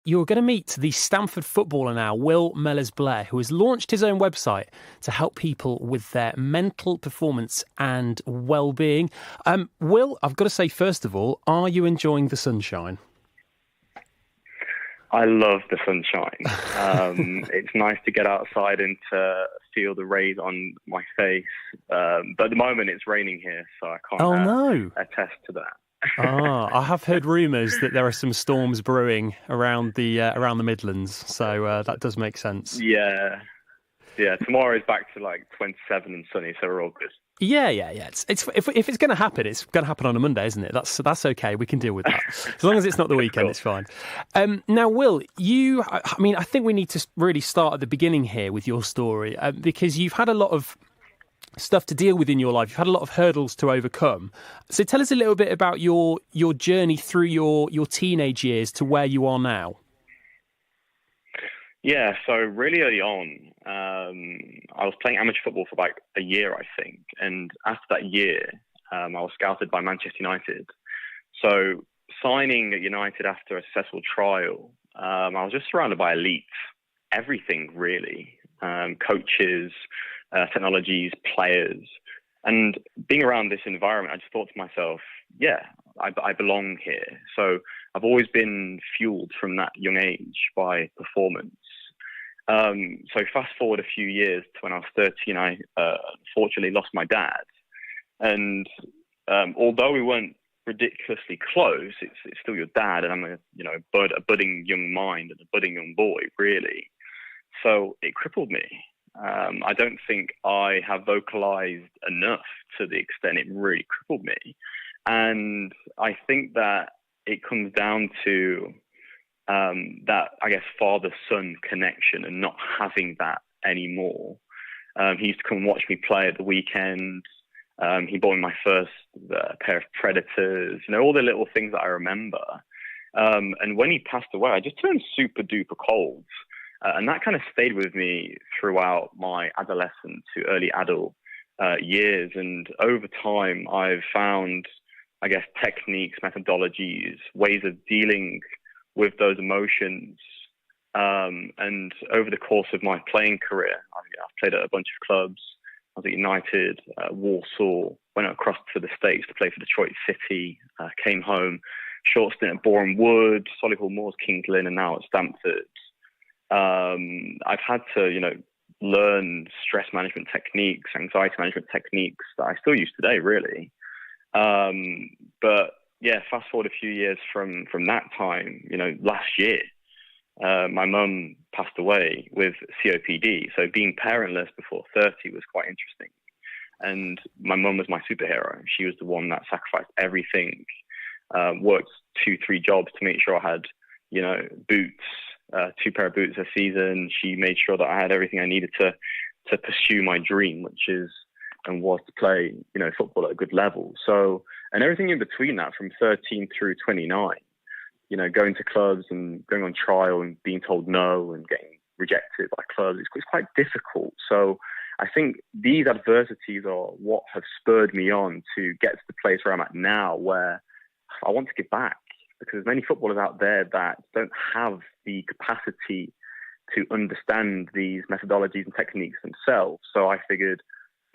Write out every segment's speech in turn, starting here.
You're going to meet the Stanford footballer now, Will Mellors-Blair, who has launched his own website to help people with their mental performance and well-being. Will, I've got to say, first of all, are you enjoying the sunshine? I love the sunshine. It's nice to get outside and to feel the rays on my face. But at the moment it's raining here, so I can't attest to that. I have heard rumours that there are some storms brewing around the Midlands, so that does make sense. Yeah. Tomorrow is back to like 27 and sunny, so we're all good. Yeah. It's if it's going to happen, it's going to happen on a Monday, isn't it? That's okay. We can deal with that as long as it's not the weekend. It's fine. Now, Will, I think we need to really start at the beginning here with your story because you've had a lot of stuff to deal with in your life. You've had a lot of hurdles to overcome. So tell us a little bit about your journey through your teenage years to where you are now. Yeah, so really early on, I was playing amateur football for like a year, I think. And after that year, I was scouted by Manchester United. So signing at United after a successful trial, I was just surrounded by elites, everything really, coaches, technologies, players. And being around this environment, I just thought to myself, yeah, I belong here. So I've always been fueled from that young age by performance. So fast forward a few years to when I was 13, I unfortunately lost my dad. And although we weren't ridiculously close, it's still your dad, and I'm a budding young mind and a budding young boy, really. So it crippled me. I don't think I have vocalized enough to the extent it really crippled me. And I think that it comes down to that, I guess, father-son connection and not having that anymore. He used to come and watch me play at the weekend. He bought me my first pair of Predators, all the little things that I remember. And when he passed away, I just turned super duper cold. And that kind of stayed with me throughout my adolescent to early adult years. And over time, I've found, I guess, techniques, methodologies, ways of dealing with those emotions. And over the course of my playing career, I've played at a bunch of clubs. I was at United, Warsaw, went across to the States to play for Detroit City, came home, short stint at Boreham Wood, Solihull Moors, Kings Lynn, and now at Stamford. I've had to, learn stress management techniques, anxiety management techniques that I still use today, really. But yeah, fast forward a few years from that time, last year, my mum passed away with COPD. So being parentless before 30 was quite interesting. And my mum was my superhero. She was the one that sacrificed everything, worked 2-3 jobs to make sure I had, boots, 2 pair of boots a season. She made sure that I had everything I needed to pursue my dream, which is and was to play, football at a good level. So, and everything in between that, from 13 through 29, going to clubs and going on trial and being told no and getting rejected by clubs, it's quite difficult. So I think these adversities are what have spurred me on to get to the place where I'm at now, where I want to give back, because there's many footballers out there that don't have the capacity to understand these methodologies and techniques themselves. So I figured,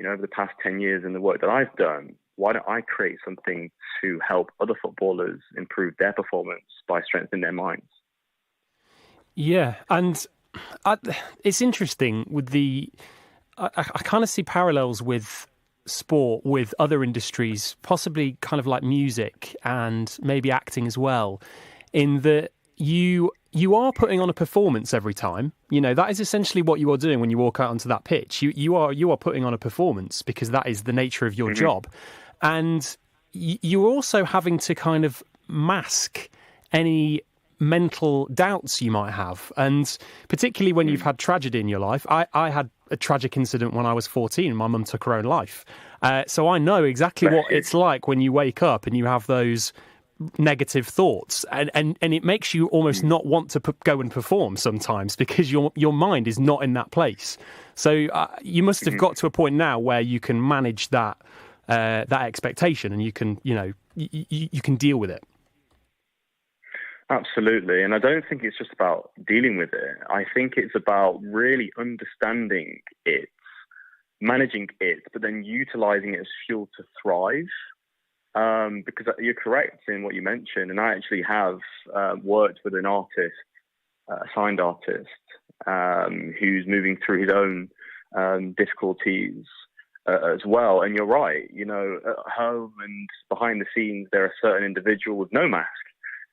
over the past 10 years in the work that I've done, why don't I create something to help other footballers improve their performance by strengthening their minds? Yeah, and it's interesting with I kind of see parallels with sport, with other industries, possibly kind of like music and maybe acting as well, in that you are putting on a performance every time. That is essentially what you are doing when you walk out onto that pitch. You are putting on a performance because that is the nature of your job. And you're also having to kind of mask any mental doubts you might have. And particularly when you've had tragedy in your life. I had a tragic incident when I was 14. My mum took her own life. So I know exactly what it's like when you wake up and you have those negative thoughts, and it makes you almost not want to go and perform sometimes, because your mind is not in that place. So you must have got to a point now where you can manage that expectation, and you can you can deal with it. Absolutely. And I don't think it's just about dealing with it. I think it's about really understanding it, managing it, but then utilizing it as fuel to thrive. Because you're correct in what you mentioned. And I actually have worked with an artist, a signed artist, who's moving through his own difficulties as well. And you're right, at home and behind the scenes, there are certain individuals with no mask.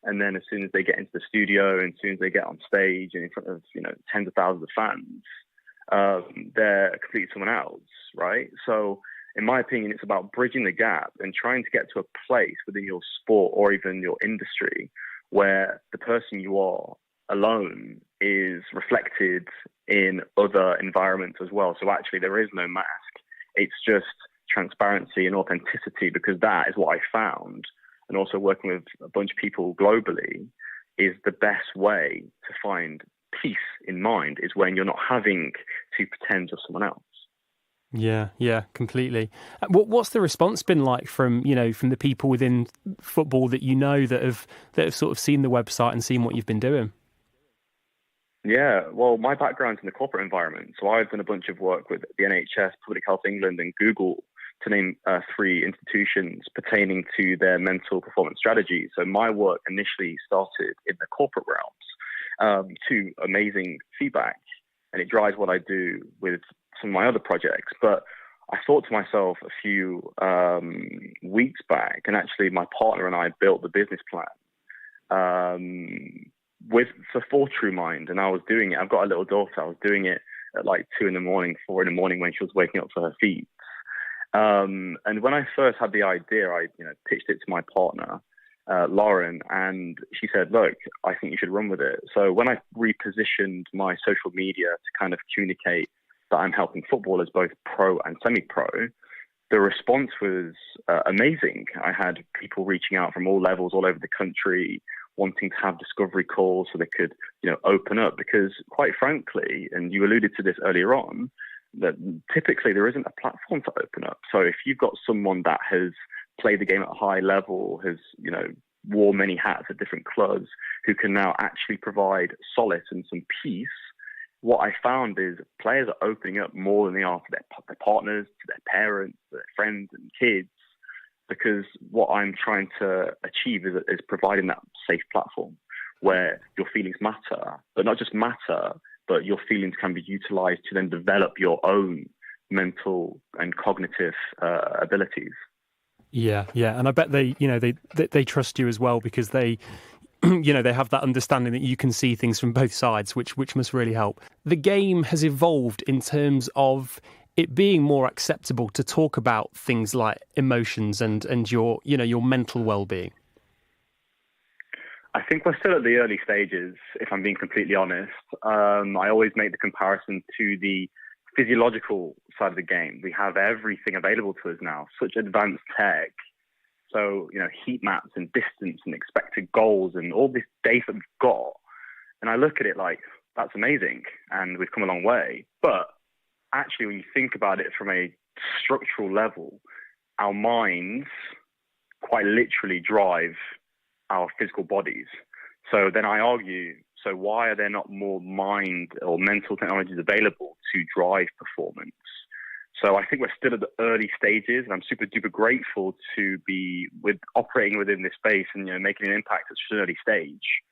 And then as soon as they get into the studio and as soon as they get on stage and in front of, tens of thousands of fans, they're completely someone else, right? So in my opinion, it's about bridging the gap and trying to get to a place within your sport or even your industry where the person you are alone is reflected in other environments as well. So actually there is no mask. It's just transparency and authenticity, because that is what I found. And also working with a bunch of people globally is the best way to find peace in mind, is when you're not having to pretend you're someone else. Yeah, completely. What's the response been like from the people within football that that have sort of seen the website and seen what you've been doing? Yeah, well, my background's in the corporate environment, so I've done a bunch of work with the NHS, Public Health England, and Google, to name three institutions pertaining to their mental performance strategy. So my work initially started in the corporate realms, to amazing feedback, and it drives what I do with some of my other projects. But I thought to myself a few weeks back, and actually my partner and I built the business plan for TrueMind, and I was doing it. I've got a little daughter. I was doing it at like 2 in the morning, 4 in the morning when she was waking up for her feet. And when I first had the idea, I pitched it to my partner, Lauren, and she said, "Look, I think you should run with it." So when I repositioned my social media to kind of communicate that I'm helping footballers, both pro and semi-pro, the response was amazing. I had people reaching out from all levels, all over the country, wanting to have discovery calls so they could, open up. Because quite frankly, and you alluded to this earlier on, that typically there isn't a platform to open up. So if you've got someone that has played the game at a high level, has, wore many hats at different clubs, who can now actually provide solace and some peace, what I found is players are opening up more than they are to their partners, to their parents, to their friends and kids, because what I'm trying to achieve is providing that safe platform where your feelings matter, but not just matter, but your feelings can be utilized to then develop your own mental and cognitive abilities. Yeah, and I bet they trust you as well, because they they have that understanding that you can see things from both sides, which must really help. The game has evolved in terms of it being more acceptable to talk about things like emotions and your mental well-being. I think we're still at the early stages, if I'm being completely honest. I always make the comparison to the physiological side of the game. We have everything available to us now, such advanced tech. So, heat maps and distance and expected goals and all this data we've got. And I look at it like, that's amazing. And we've come a long way. But actually, when you think about it from a structural level, our minds quite literally drive our physical bodies. So then I argue, so why are there not more mind or mental technologies available to drive performance? So I think we're still at the early stages, and I'm super duper grateful to be operating within this space and making an impact at such an early stage.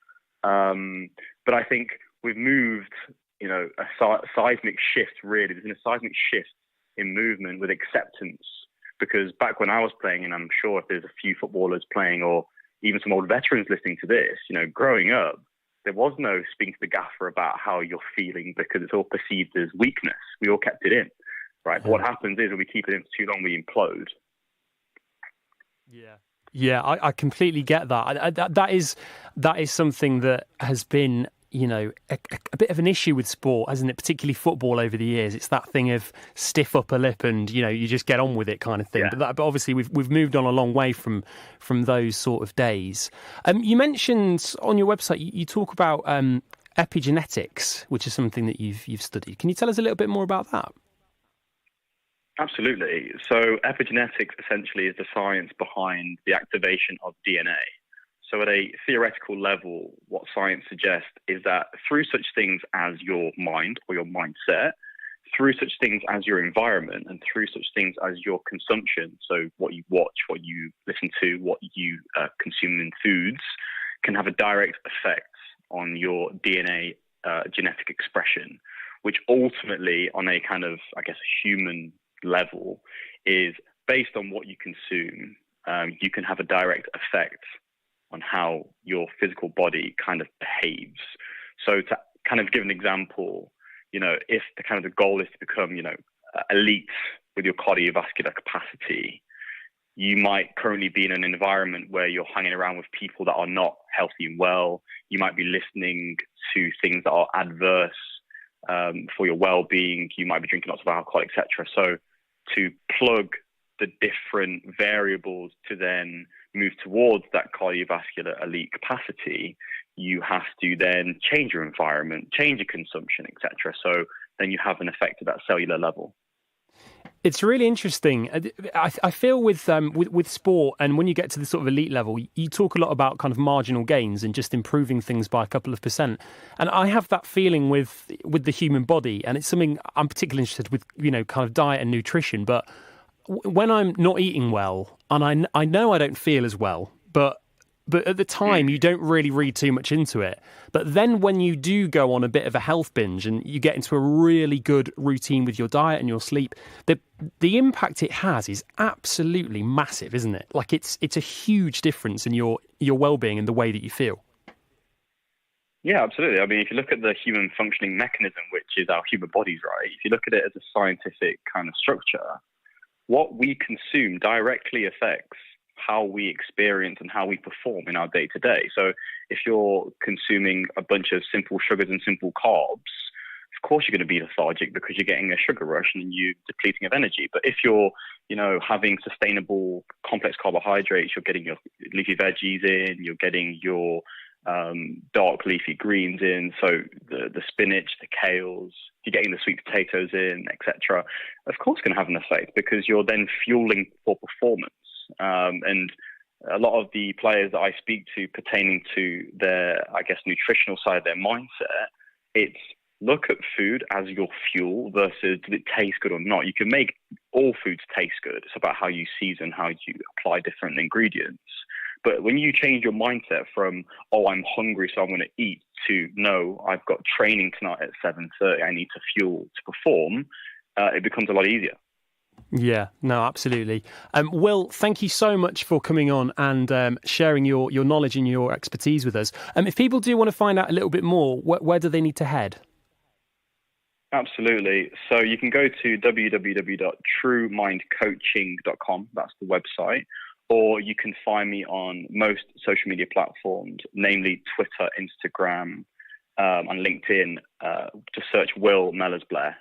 But I think we've moved, a seismic shift. Really, there's been a seismic shift in movement with acceptance. Because back when I was playing, and I'm sure if there's a few footballers playing, or even some old veterans listening to this, growing up, there was no speaking to the gaffer about how you're feeling, because it's all perceived as weakness. We all kept it in. Right. But what happens is when we keep it in for too long, we implode. Yeah, I completely get that. That is something that has been, a bit of an issue with sport, hasn't it? Particularly football over the years. It's that thing of stiff upper lip and, you just get on with it kind of thing. Yeah. But obviously we've moved on a long way from those sort of days. You mentioned on your website, you talk about epigenetics, which is something that you've studied. Can you tell us a little bit more about that? Absolutely. So epigenetics essentially is the science behind the activation of DNA. So at a theoretical level, what science suggests is that through such things as your mind or your mindset, through such things as your environment, and through such things as your consumption, so what you watch, what you listen to, what you consume in foods, can have a direct effect on your DNA genetic expression, which ultimately, on a kind of, I guess, human level, is based on what you consume. You can have a direct effect on how your physical body kind of behaves. So to kind of give an example, if the kind of the goal is to become, elite with your cardiovascular capacity, you might currently be in an environment where you're hanging around with people that are not healthy and well. You might be listening to things that are adverse for your well-being. You might be drinking lots of alcohol, etc. So to plug the different variables to then move towards that cardiovascular elite capacity, you have to then change your environment, change your consumption, etc. So then you have an effect at that cellular level. It's really interesting. I feel with sport, and when you get to the sort of elite level, you talk a lot about kind of marginal gains and just improving things by a couple of %. And I have that feeling with the human body, and it's something I'm particularly interested with, kind of diet and nutrition. But when I'm not eating well, and I know I don't feel as well, but at the time you don't really read too much into it. But then when you do go on a bit of a health binge and you get into a really good routine with your diet and your sleep, the impact it has is absolutely massive, isn't it? Like it's a huge difference in your well-being and the way that you feel. Yeah, absolutely. I mean, if you look at the human functioning mechanism, which is our human bodies, right? If you look at it as a scientific kind of structure, what we consume directly affects how we experience and how we perform in our day-to-day. So if you're consuming a bunch of simple sugars and simple carbs, of course you're going to be lethargic because you're getting a sugar rush and you're depleting of energy. But if you're, having sustainable complex carbohydrates, you're getting your leafy veggies in, you're getting your dark leafy greens in, so the spinach, the kales, you're getting the sweet potatoes in, etc. Of course it's going to have an effect because you're then fueling for performance. And a lot of the players that I speak to pertaining to their, I guess, nutritional side, their mindset, it's look at food as your fuel versus did it taste good or not. You can make all foods taste good. It's about how you season, how you apply different ingredients. But when you change your mindset from, oh, I'm hungry, so I'm going to eat, to, no, I've got training tonight at 7:30, I need to fuel to perform, it becomes a lot easier. Yeah, no, absolutely. Will, thank you so much for coming on and sharing your knowledge and your expertise with us. If people do want to find out a little bit more, where do they need to head? Absolutely. So you can go to www.truemindcoaching.com. That's the website. Or you can find me on most social media platforms, namely Twitter, Instagram, and LinkedIn. Just search Will Mellors-Blair.